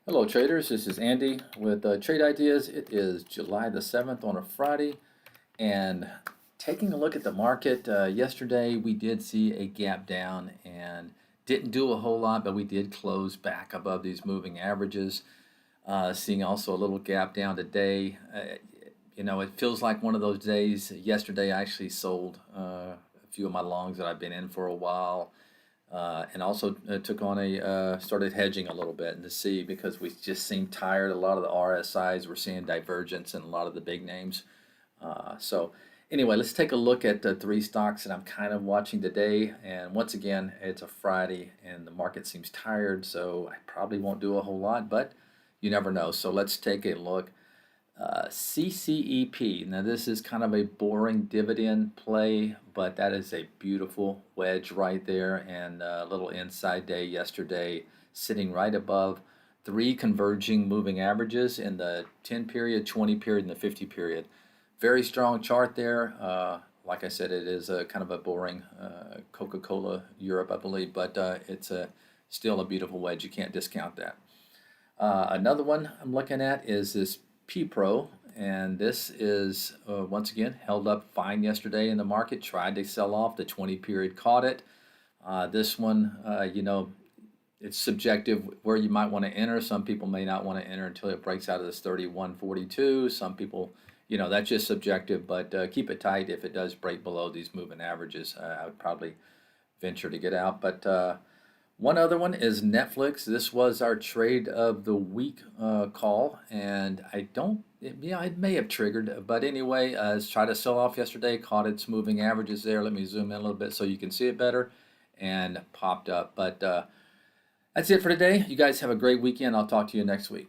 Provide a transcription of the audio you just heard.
Hello traders, this is Andy with Trade Ideas. It is July the 7th on a Friday, and taking a look at the market, yesterday we did see a gap down and didn't do a whole lot, but we did close back above these moving averages. Seeing also a little gap down today. It feels like one of those days. Yesterday I actually sold a few of my longs that I've been in for a while. And also took on started hedging a little bit and to see because we just seem tired. A lot of the RSIs, we're seeing divergence in a lot of the big names. So anyway, let's take a look at the three stocks that I'm kind of watching today. And once again, it's a Friday and the market seems tired, so I probably won't do a whole lot, but you never know. So let's take a look. CCEP. Now, this is kind of a boring dividend play, but that is a beautiful wedge right there, and a little inside day yesterday, sitting right above three converging moving averages in the 10 period, 20 period, and the 50 period. Very strong chart there. Like I said, it is a kind of a boring Coca-Cola Europe, I believe, but it's still a beautiful wedge. You can't discount that. Another one I'm looking at is this PPRO, and this is once again held up fine yesterday in the market. Tried to sell off. The 20 period caught it. This one, it's subjective where you might want to enter. Some people may not want to enter until it breaks out of this 31.42. Some people, that's just subjective, but keep it tight. If it does break below these moving averages, I would probably venture to get out. But one other one is Netflix. This was our trade of the week call, and it may have triggered, but anyway, it's tried to sell off yesterday, caught its moving averages there. Let me zoom in a little bit so you can see it better, and popped up. But that's it for today. You guys have a great weekend. I'll talk to you next week.